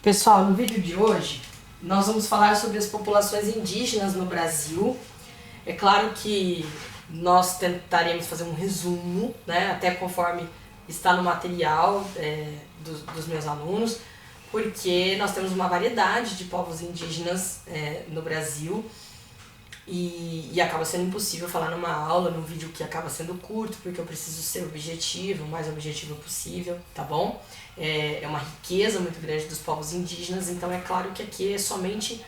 Pessoal, no vídeo de hoje nós vamos falar sobre as populações indígenas no Brasil. É claro que nós tentaremos fazer um resumo, né, até conforme está no material dos meus alunos, porque nós temos uma variedade de povos indígenas no Brasil e acaba sendo impossível falar numa aula, num vídeo que acaba sendo curto, porque eu preciso ser objetivo, o mais objetivo possível, tá bom? É uma riqueza muito grande dos povos indígenas, então é claro que aqui é somente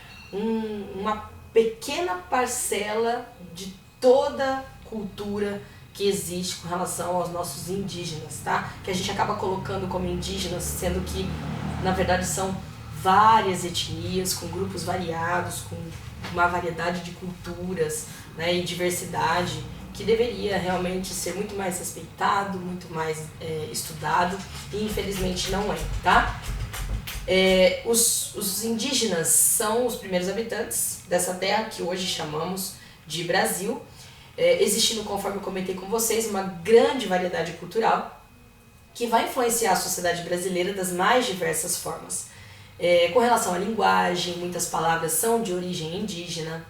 uma pequena parcela de toda a cultura que existe com relação aos nossos indígenas, tá? Que a gente acaba colocando como indígenas, sendo que na verdade são várias etnias, com grupos variados, com uma variedade de culturas, né, e diversidade, que deveria realmente ser muito mais respeitado, muito mais estudado, e infelizmente não é, tá? Os indígenas são os primeiros habitantes dessa terra que hoje chamamos de Brasil, existindo, conforme eu comentei com vocês, uma grande variedade cultural que vai influenciar a sociedade brasileira das mais diversas formas. Com relação à linguagem, muitas palavras são de origem indígena,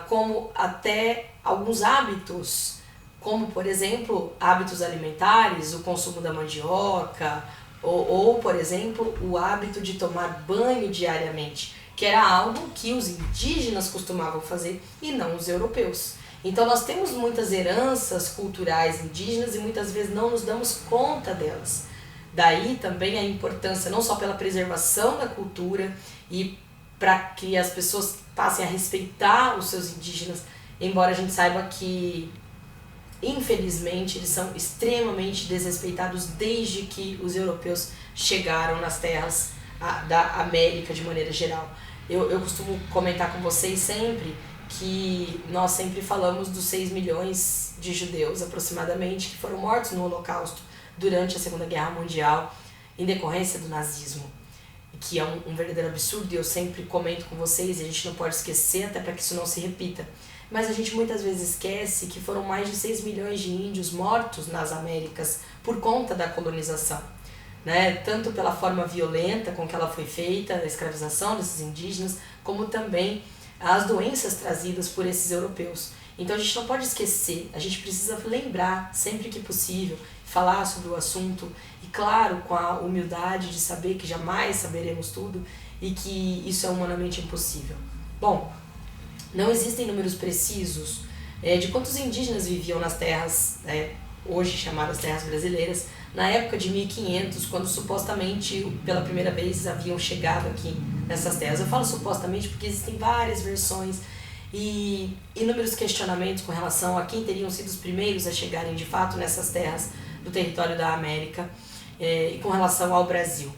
como até alguns hábitos, como por exemplo, hábitos alimentares, o consumo da mandioca, ou por exemplo, o hábito de tomar banho diariamente, que era algo que os indígenas costumavam fazer e não os europeus. Então nós temos muitas heranças culturais indígenas e muitas vezes não nos damos conta delas. Daí também a importância não só pela preservação da cultura e para que as pessoas passem a respeitar os seus indígenas, embora a gente saiba que infelizmente eles são extremamente desrespeitados desde que os europeus chegaram nas terras da América de maneira geral. Eu costumo comentar com vocês sempre que nós sempre falamos dos 6 milhões de judeus aproximadamente que foram mortos no Holocausto durante a Segunda Guerra Mundial em decorrência do nazismo, que é um verdadeiro absurdo, e eu sempre comento com vocês, e a gente não pode esquecer até para que isso não se repita. Mas a gente muitas vezes esquece que foram mais de 6 milhões de índios mortos nas Américas por conta da colonização, né? Tanto pela forma violenta com que ela foi feita, a escravização desses indígenas, como também as doenças trazidas por esses europeus. Então a gente não pode esquecer, a gente precisa lembrar sempre que possível, falar sobre o assunto, e claro, com a humildade de saber que jamais saberemos tudo e que isso é humanamente impossível. Bom, não existem números precisos de quantos indígenas viviam nas terras, hoje chamadas terras brasileiras, na época de 1500, quando supostamente pela primeira vez haviam chegado aqui nessas terras. Eu falo supostamente porque existem várias versões e inúmeros questionamentos com relação a quem teriam sido os primeiros a chegarem de fato nessas terras do território da América e com relação ao Brasil.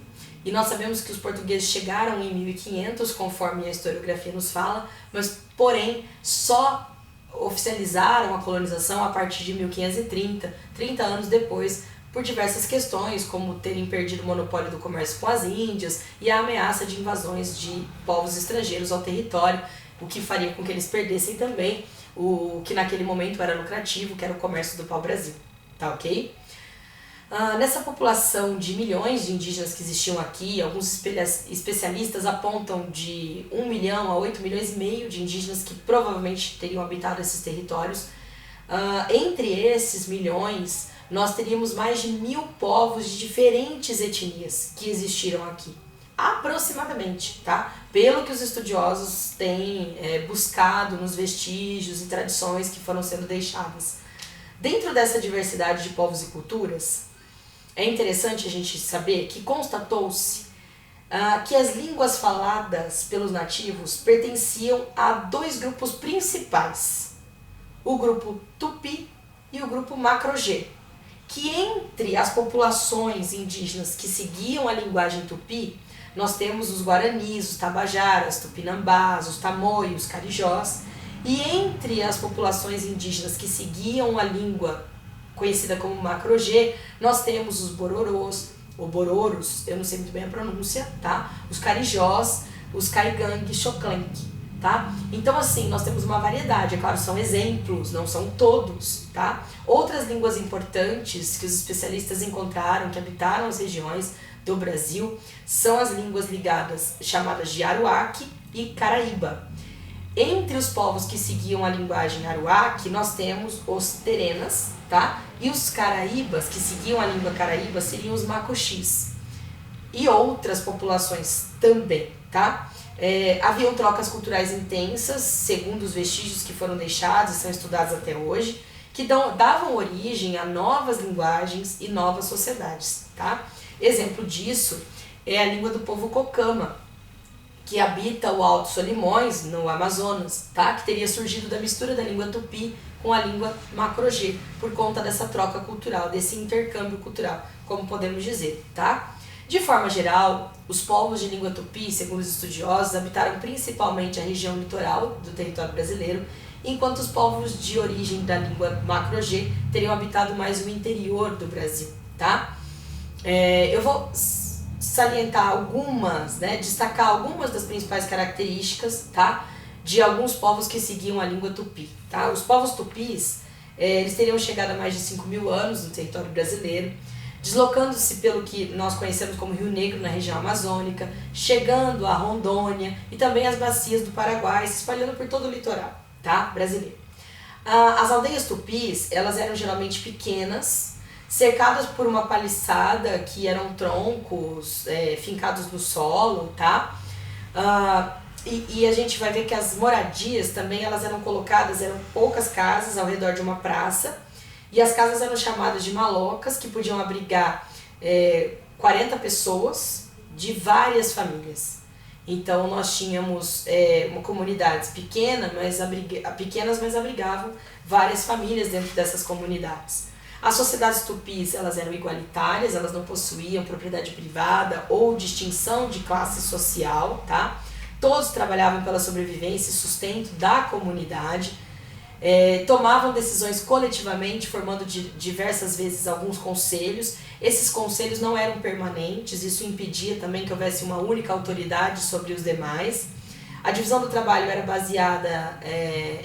E nós sabemos que os portugueses chegaram em 1500, conforme a historiografia nos fala, mas porém só oficializaram a colonização a partir de 1530, 30 anos depois, por diversas questões, como terem perdido o monopólio do comércio com as Índias e a ameaça de invasões de povos estrangeiros ao território, o que faria com que eles perdessem também o que naquele momento era lucrativo, que era o comércio do pau-brasil. Tá ok? Nessa população de milhões de indígenas que existiam aqui, alguns especialistas apontam de 1 milhão a 8 milhões e meio de indígenas que provavelmente teriam habitado esses territórios. Entre esses milhões, nós teríamos mais de 1000 povos de diferentes etnias que existiram aqui, aproximadamente, tá? Pelo que os estudiosos têm buscado nos vestígios e tradições que foram sendo deixadas. Dentro dessa diversidade de povos e culturas, é interessante a gente saber que constatou-se que as línguas faladas pelos nativos pertenciam a 2 grupos principais, o grupo Tupi e o grupo Macro-G, que entre as populações indígenas que seguiam a linguagem Tupi, nós temos os Guaranis, os Tabajaras, Tupinambás, os Tamoios, os Carijós, e entre as populações indígenas que seguiam a língua conhecida como Macro-G, nós temos os Bororôs, ou Bororos, eu não sei muito bem a pronúncia, tá? Os Carijós, os Caigangue, Xoclenque, tá? Então assim, nós temos uma variedade, é claro, são exemplos, não são todos, tá? Outras línguas importantes que os especialistas encontraram, que habitaram as regiões, do Brasil são as línguas ligadas, chamadas de Aruaque e Caraíba. Entre os povos que seguiam a linguagem Aruaque, nós temos os Terenas, tá? E os Caraíbas, que seguiam a língua Caraíba, seriam os Macoxis. E outras populações também, tá? Haviam trocas culturais intensas, segundo os vestígios que foram deixados e são estudados até hoje, que davam origem a novas linguagens e novas sociedades, tá? Exemplo disso é a língua do povo Cocama, que habita o Alto Solimões, no Amazonas, tá? Que teria surgido da mistura da língua tupi com a língua macro-G, por conta dessa troca cultural, desse intercâmbio cultural, como podemos dizer, tá? De forma geral, os povos de língua tupi, segundo os estudiosos, habitaram principalmente a região litoral do território brasileiro, enquanto os povos de origem da língua macro-G teriam habitado mais o interior do Brasil, tá? Eu vou salientar algumas, né, destacar algumas das principais características, tá, de alguns povos que seguiam a língua tupi, tá? Os povos tupis, eles teriam chegado a mais de 5.000 anos no território brasileiro, deslocando-se pelo que nós conhecemos como Rio Negro na região amazônica, chegando a Rondônia e também as bacias do Paraguai, se espalhando por todo o litoral, tá, brasileiro. As aldeias tupis, elas eram geralmente pequenas, cercadas por uma paliçada que eram troncos fincados no solo, tá? E a gente vai ver que as moradias também elas eram colocadas, eram poucas casas ao redor de uma praça, e as casas eram chamadas de malocas, que podiam abrigar 40 pessoas de várias famílias. Então nós tínhamos uma comunidades pequenas, mas abrigavam várias famílias dentro dessas comunidades. As sociedades tupis, elas eram igualitárias, elas não possuíam propriedade privada ou distinção de classe social, tá? Todos trabalhavam pela sobrevivência e sustento da comunidade, tomavam decisões coletivamente, formando diversas vezes alguns conselhos. Esses conselhos não eram permanentes, isso impedia também que houvesse uma única autoridade sobre os demais. A divisão do trabalho era baseada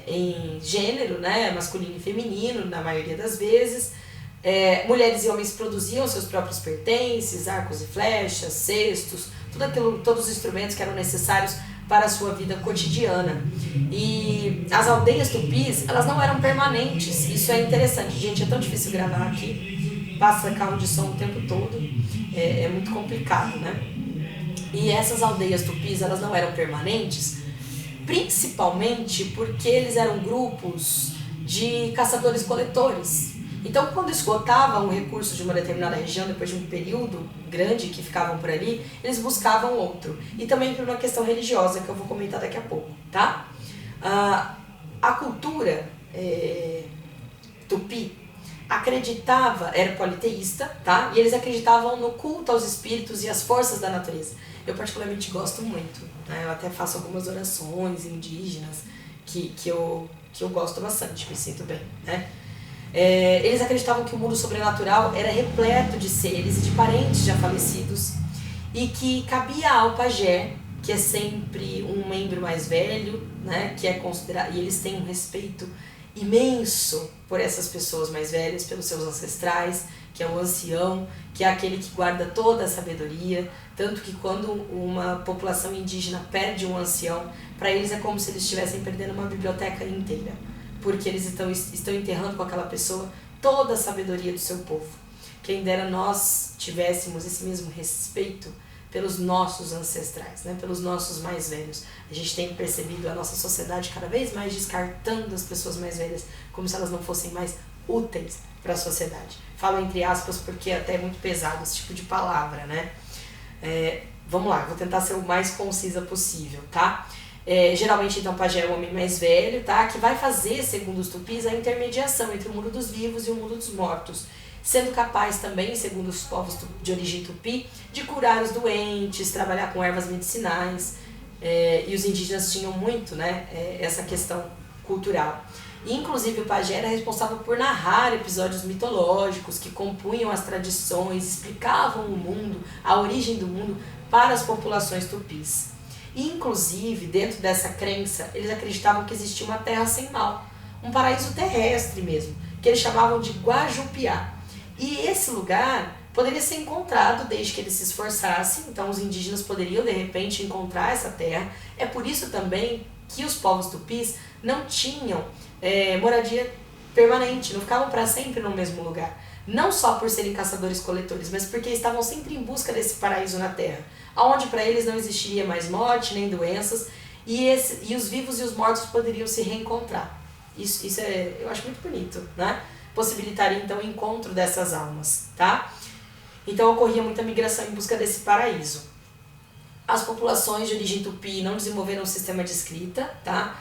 em gênero, né, masculino e feminino, na maioria das vezes. Mulheres e homens produziam seus próprios pertences, arcos e flechas, cestos, todos os instrumentos que eram necessários para a sua vida cotidiana. E as aldeias tupis, elas não eram permanentes, isso é interessante. Gente, é tão difícil gravar aqui, passa carro de som o tempo todo, é muito complicado, né? E essas aldeias tupis, elas não eram permanentes, principalmente porque eles eram grupos de caçadores-coletores. Então, quando esgotavam o recurso de uma determinada região, depois de um período grande que ficavam por ali, eles buscavam outro. E também por uma questão religiosa, que eu vou comentar daqui a pouco, tá? A cultura tupi era politeísta, tá? E eles acreditavam no culto aos espíritos e às forças da natureza. Eu particularmente gosto muito, né? Eu até faço algumas orações indígenas que eu gosto bastante, me sinto bem, né? Eles acreditavam que o mundo sobrenatural era repleto de seres e de parentes já falecidos e que cabia ao pajé, que é sempre um membro mais velho, né, que é considerado, e eles têm um respeito imenso por essas pessoas mais velhas, pelos seus ancestrais, que é o ancião, que é aquele que guarda toda a sabedoria, tanto que quando uma população indígena perde um ancião, para eles é como se eles estivessem perdendo uma biblioteca inteira, porque eles estão enterrando com aquela pessoa toda a sabedoria do seu povo. Quem dera nós tivéssemos esse mesmo respeito pelos nossos ancestrais, né? Pelos nossos mais velhos. A gente tem percebido a nossa sociedade cada vez mais descartando as pessoas mais velhas como se elas não fossem mais úteis para a sociedade. Falo entre aspas porque até é muito pesado esse tipo de palavra, né? Vamos lá, vou tentar ser o mais concisa possível, tá? Geralmente, então, o pajé é o homem mais velho, tá? Que vai fazer, segundo os tupis, a intermediação entre o mundo dos vivos e o mundo dos mortos, sendo capaz também, segundo os povos de origem tupi, de curar os doentes, trabalhar com ervas medicinais, e os indígenas tinham muito, né, essa questão cultural. E, inclusive, o pajé era responsável por narrar episódios mitológicos que compunham as tradições, explicavam o mundo, a origem do mundo para as populações tupis. E, inclusive, dentro dessa crença, eles acreditavam que existia uma terra sem mal, um paraíso terrestre mesmo, que eles chamavam de Guajupiá. E esse lugar poderia ser encontrado desde que eles se esforçassem, então os indígenas poderiam de repente encontrar essa terra. É por isso também que os povos tupis não tinham moradia permanente, não ficavam para sempre no mesmo lugar. Não só por serem caçadores-coletores, mas porque estavam sempre em busca desse paraíso na terra, onde para eles não existiria mais morte nem doenças, e os vivos e os mortos poderiam se reencontrar. Isso eu acho muito bonito, né? Possibilitaria então o encontro dessas almas, tá? Então ocorria muita migração em busca desse paraíso. As populações de origem tupi não desenvolveram um sistema de escrita, tá?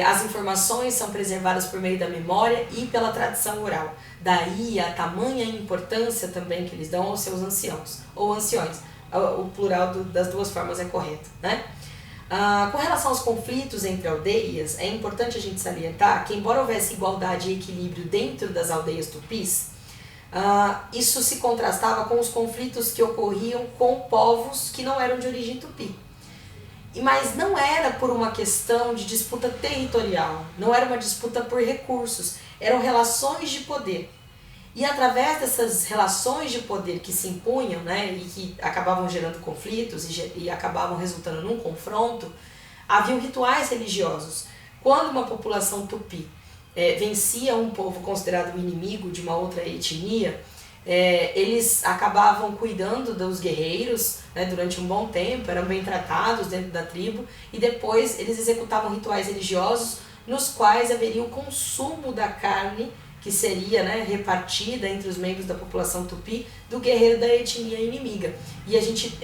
As informações são preservadas por meio da memória e pela tradição oral. Daí a tamanha importância também que eles dão aos seus anciãos, ou anciões. O plural das duas formas é correto, né? Com relação aos conflitos entre aldeias, é importante a gente salientar que, embora houvesse igualdade e equilíbrio dentro das aldeias tupis, isso se contrastava com os conflitos que ocorriam com povos que não eram de origem tupi. Mas não era por uma questão de disputa territorial, não era uma disputa por recursos, eram relações de poder. E através dessas relações de poder que se impunham, né, e que acabavam gerando conflitos e acabavam resultando num confronto, haviam rituais religiosos. Quando uma população tupi vencia um povo considerado inimigo de uma outra etnia, eles acabavam cuidando dos guerreiros, né, durante um bom tempo, eram bem tratados dentro da tribo, e depois eles executavam rituais religiosos nos quais haveria o consumo da carne que seria, né, repartida entre os membros da população tupi do guerreiro da etnia inimiga. E a gente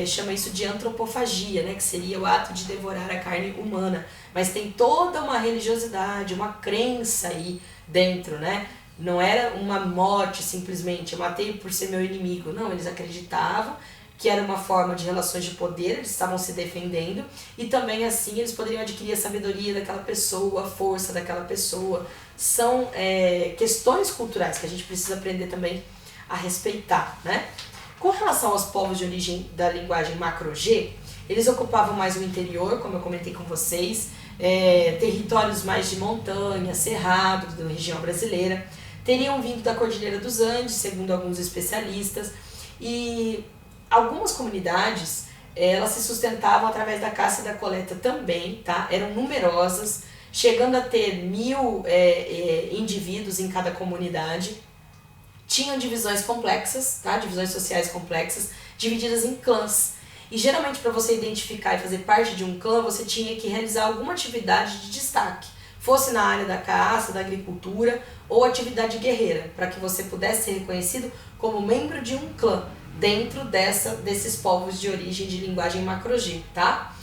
chama isso de antropofagia, né, que seria o ato de devorar a carne humana. Mas tem toda uma religiosidade, uma crença aí dentro, né? Não era uma morte simplesmente, eu matei por ser meu inimigo. Não, eles acreditavam que era uma forma de relações de poder, eles estavam se defendendo, e também assim eles poderiam adquirir a sabedoria daquela pessoa, a força daquela pessoa. São questões culturais que a gente precisa aprender também a respeitar, né? Com relação aos povos de origem da linguagem macro-G, eles ocupavam mais o interior, como eu comentei com vocês, territórios mais de montanha, cerrado, da região brasileira, teriam vindo da Cordilheira dos Andes, segundo alguns especialistas, e algumas comunidades, elas se sustentavam através da caça e da coleta também, tá? Eram numerosas, chegando a ter 1000 indivíduos em cada comunidade. Tinham divisões complexas, tá? Divisões sociais complexas, divididas em clãs. E geralmente para você identificar e fazer parte de um clã, você tinha que realizar alguma atividade de destaque, fosse na área da caça, da agricultura ou atividade guerreira, para que você pudesse ser reconhecido como membro de um clã dentro desses povos de origem de linguagem macro-G, tá?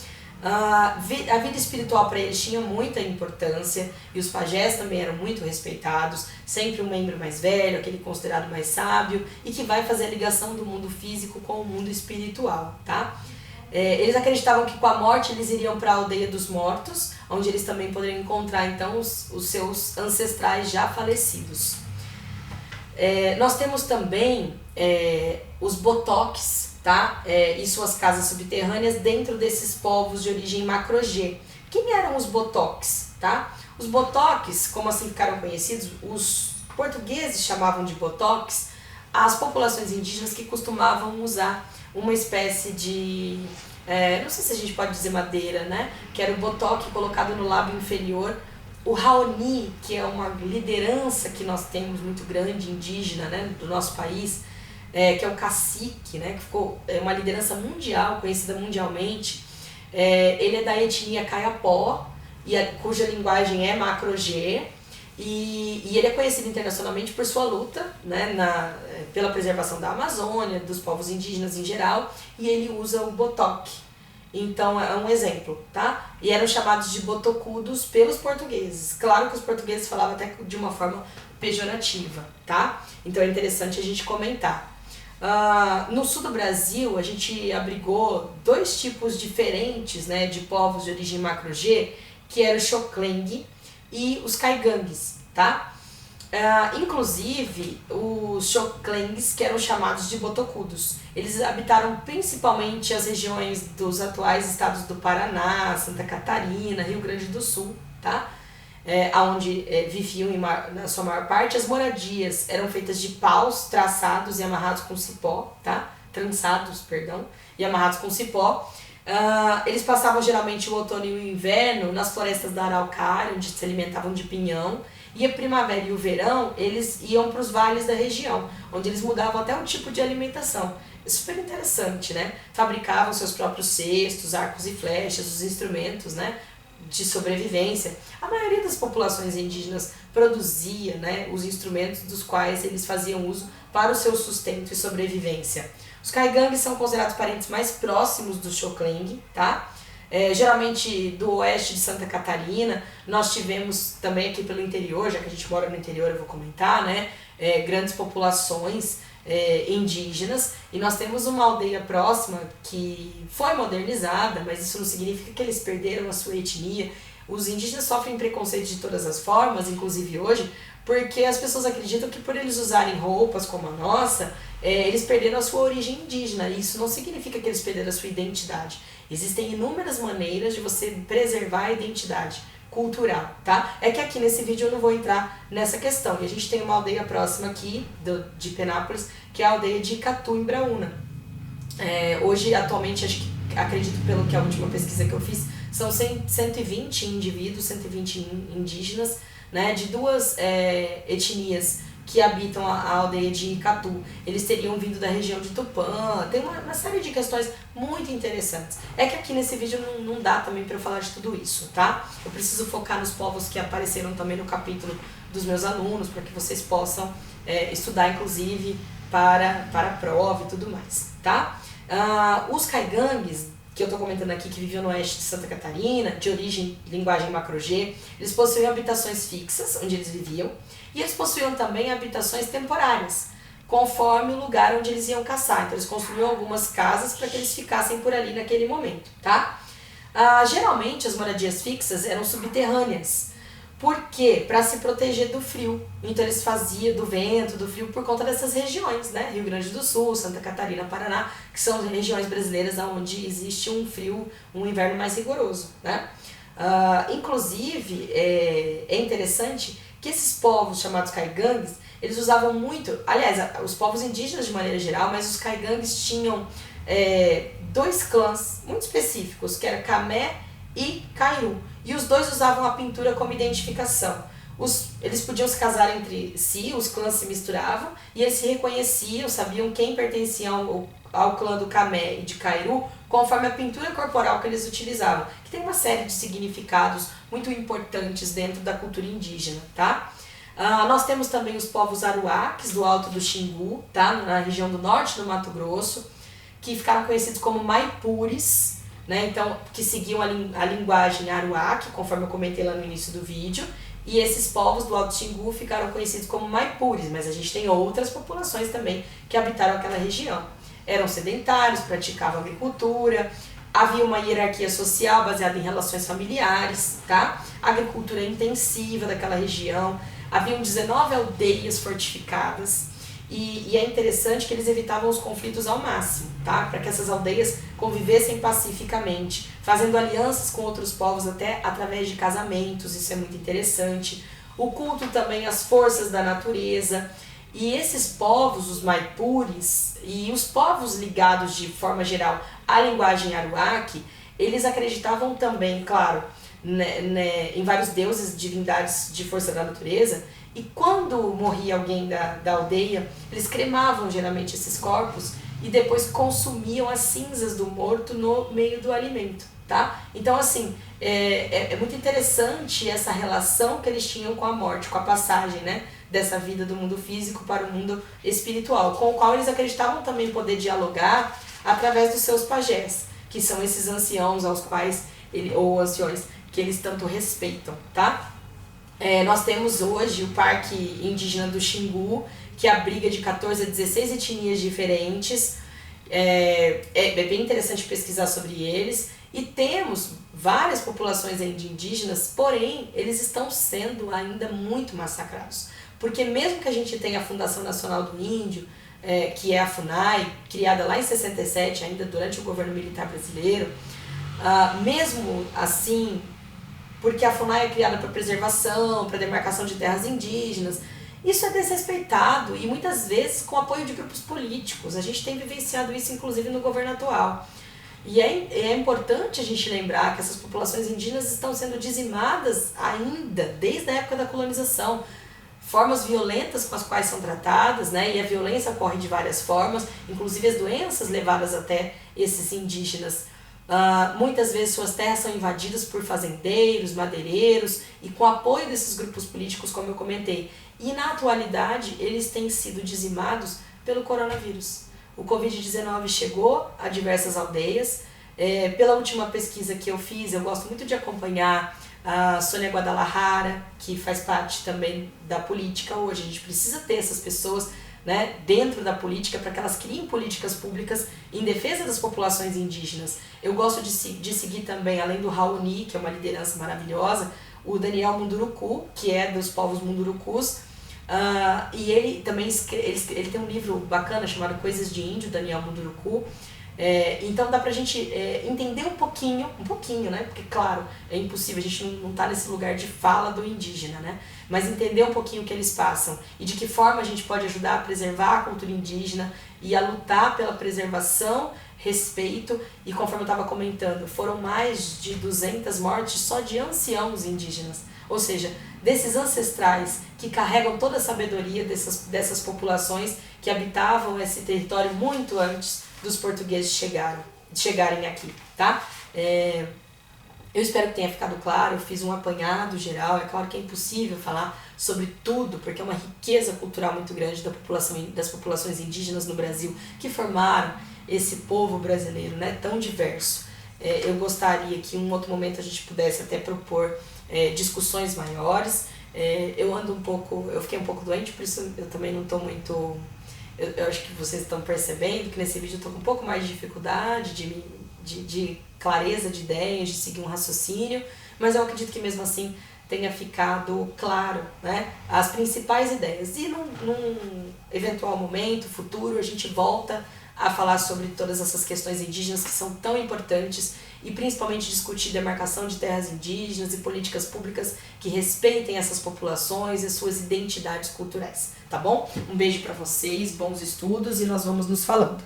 A vida espiritual para eles tinha muita importância e os pajés também eram muito respeitados, sempre um membro mais velho, aquele considerado mais sábio e que vai fazer a ligação do mundo físico com o mundo espiritual, tá? Eles acreditavam que com a morte eles iriam para a aldeia dos mortos, onde eles também poderiam encontrar então os seus ancestrais já falecidos. Nós temos também os botoques, tá? E suas casas subterrâneas dentro desses povos de origem macro-G. Quem eram os botoques, tá? Os botoques, como assim ficaram conhecidos, os portugueses chamavam de botoques as populações indígenas que costumavam usar uma espécie de, não sei se a gente pode dizer madeira, né? Que era o botoque colocado no lábio inferior. O Raoni, que é uma liderança que nós temos muito grande, indígena, né, do nosso país, que é o cacique, né, que ficou uma liderança mundial, conhecida mundialmente. Ele é da etnia Kayapó, cuja linguagem é macro-G, e ele é conhecido internacionalmente por sua luta, né, pela preservação da Amazônia, dos povos indígenas em geral, e ele usa o botoque. Então é um exemplo, tá? E eram chamados de botocudos pelos portugueses. Claro que os portugueses falavam até de uma forma pejorativa, tá? Então é interessante a gente comentar. No sul do Brasil, a gente abrigou dois tipos diferentes, né, de povos de origem macro-G, que eram o Xoclengue e os Caigangues, tá? Inclusive, os Xoclengues, que eram chamados de botocudos, eles habitaram principalmente as regiões dos atuais estados do Paraná, Santa Catarina, Rio Grande do Sul, tá? onde viviam na sua maior parte. As moradias eram feitas de paus traçados e amarrados com cipó, tá? Trançados, perdão, e amarrados com cipó. Eles passavam geralmente o outono e o inverno nas florestas da Araucária, onde se alimentavam de pinhão, e a primavera e o verão eles iam para os vales da região, onde eles mudavam até o tipo de alimentação. É super interessante, né? Fabricavam seus próprios cestos, arcos e flechas, os instrumentos, né, de sobrevivência. A maioria das populações indígenas produzia, né, os instrumentos dos quais eles faziam uso para o seu sustento e sobrevivência. Os caigangues são considerados parentes mais próximos do Xoclengue, tá? Geralmente do oeste de Santa Catarina. Nós tivemos também aqui pelo interior, já que a gente mora no interior, eu vou comentar, né? Grandes populações indígenas, e nós temos uma aldeia próxima que foi modernizada, mas isso não significa que eles perderam a sua etnia. Os indígenas sofrem preconceito de todas as formas, inclusive hoje, porque as pessoas acreditam que por eles usarem roupas como a nossa, eles perderam a sua origem indígena, e isso não significa que eles perderam a sua identidade. Existem inúmeras maneiras de você preservar a identidade cultural, tá? É que aqui nesse vídeo eu não vou entrar nessa questão. E a gente tem uma aldeia próxima aqui de Penápolis, que é a aldeia de Icatu, em Braúna. Hoje, atualmente, acredito pelo que a última pesquisa que eu fiz, são 120 indivíduos, 120 indígenas, né, de duas etnias que habitam a aldeia de Icatu. Eles teriam vindo da região de Tupã. Tem uma série de questões muito interessantes. É que aqui nesse vídeo não dá também para eu falar de tudo isso, tá? Eu preciso focar nos povos que apareceram também no capítulo dos meus alunos, para que vocês possam estudar, inclusive, para a prova e tudo mais, tá? Os caigangues, que eu estou comentando aqui, que viviam no oeste de Santa Catarina, de origem linguagem macro-G, eles possuíam habitações fixas, onde eles viviam, e eles possuíam também habitações temporárias, conforme o lugar onde eles iam caçar. Então eles construíam algumas casas para que eles ficassem por ali naquele momento, tá? Geralmente as moradias fixas eram subterrâneas. Por quê? Para se proteger do frio. Então eles faziam do vento, do frio, por conta dessas regiões, né? Rio Grande do Sul, Santa Catarina, Paraná, que são regiões brasileiras onde existe um frio, um inverno mais rigoroso, né? Inclusive, é interessante que esses povos chamados caigangues, eles usavam muito, aliás, os povos indígenas de maneira geral, mas os caigangues tinham dois clãs muito específicos, que era Camé e Cairu. E os dois usavam a pintura como identificação. Eles podiam se casar entre si, os clãs se misturavam, e eles se reconheciam, sabiam quem pertencia ao clã do Camé e de Cairu, conforme a pintura corporal que eles utilizavam, que tem uma série de significados muito importantes dentro da cultura indígena, tá? Nós temos também os povos aruaques do Alto do Xingu, tá? Na região do norte do Mato Grosso, que ficaram conhecidos como maipures, né? Então, que seguiam a linguagem aruaque, conforme eu comentei lá no início do vídeo, e esses povos do Alto Xingu ficaram conhecidos como maipures, mas a gente tem outras populações também que habitaram aquela região. Eram sedentários, praticavam agricultura, havia uma hierarquia social baseada em relações familiares, tá? Agricultura intensiva daquela região, haviam 19 aldeias fortificadas, e é interessante que eles evitavam os conflitos ao máximo, tá? Para que essas aldeias convivessem pacificamente, fazendo alianças com outros povos até através de casamentos, isso é muito interessante. O culto também às forças da natureza. E esses povos, os maipures, e os povos ligados de forma geral à linguagem aruaque, eles acreditavam também, claro, em vários deuses, divindades de força da natureza, e quando morria alguém da aldeia, eles cremavam geralmente esses corpos e depois consumiam as cinzas do morto no meio do alimento, tá? Então, assim, é muito interessante essa relação que eles tinham com a morte, com a passagem, né, dessa vida do mundo físico para o mundo espiritual, com o qual eles acreditavam também poder dialogar através dos seus pajés, que são esses anciãos aos quais, ou anciões, que eles tanto respeitam, tá? Nós temos hoje o Parque Indígena do Xingu, que abriga de 14 a 16 etnias diferentes. É bem interessante pesquisar sobre eles. E temos várias populações indígenas, porém, eles estão sendo ainda muito massacrados. Porque mesmo que a gente tenha a Fundação Nacional do Índio, que é a FUNAI, criada lá em 67, ainda durante o governo militar brasileiro, mesmo assim, porque a FUNAI é criada para preservação, para demarcação de terras indígenas. Isso é desrespeitado e muitas vezes com apoio de grupos políticos. A gente tem vivenciado isso inclusive no governo atual. E é importante a gente lembrar que essas populações indígenas estão sendo dizimadas ainda desde a época da colonização. Formas violentas com as quais são tratadas, né? E a violência ocorre de várias formas, inclusive as doenças levadas até esses indígenas. Muitas vezes suas terras são invadidas por fazendeiros, madeireiros e com apoio desses grupos políticos, como eu comentei. E na atualidade eles têm sido dizimados pelo coronavírus. O Covid-19 chegou a diversas aldeias. Pela última pesquisa que eu fiz, eu gosto muito de acompanhar a Sônia Guadalajara, que faz parte também da política hoje. A gente precisa ter essas pessoas, né, dentro da política para que elas criem políticas públicas em defesa das populações indígenas. Eu gosto de seguir também, além do Raoni, que é uma liderança maravilhosa, o Daniel Munduruku, que é dos povos Mundurucus. E ele também ele tem um livro bacana chamado Coisas de Índio, Daniel Munduruku. Então dá pra gente entender um pouquinho, né? Porque claro, é impossível, a gente não tá nesse lugar de fala do indígena, né? Mas entender um pouquinho o que eles passam e de que forma a gente pode ajudar a preservar a cultura indígena e a lutar pela preservação, respeito. E conforme eu estava comentando, foram mais de 200 mortes só de anciãos indígenas, ou seja, desses ancestrais que carregam toda a sabedoria dessas populações que habitavam esse território muito antes dos portugueses chegarem aqui, tá? Eu espero que tenha ficado claro, eu fiz um apanhado geral. É claro que é impossível falar sobre tudo, porque é uma riqueza cultural muito grande das populações indígenas no Brasil, que formaram esse povo brasileiro, né, tão diverso. Eu gostaria que em um outro momento a gente pudesse até propor discussões maiores. Eu fiquei um pouco doente, por isso eu também não estou muito... Eu acho que vocês estão percebendo que nesse vídeo eu estou com um pouco mais de dificuldade de clareza de ideias, de seguir um raciocínio, mas eu acredito que mesmo assim tenha ficado claro, né, as principais ideias. E num eventual momento futuro a gente volta a falar sobre todas essas questões indígenas que são tão importantes e principalmente discutir demarcação de terras indígenas e políticas públicas que respeitem essas populações e suas identidades culturais, tá bom? Um beijo para vocês, bons estudos e nós vamos nos falando.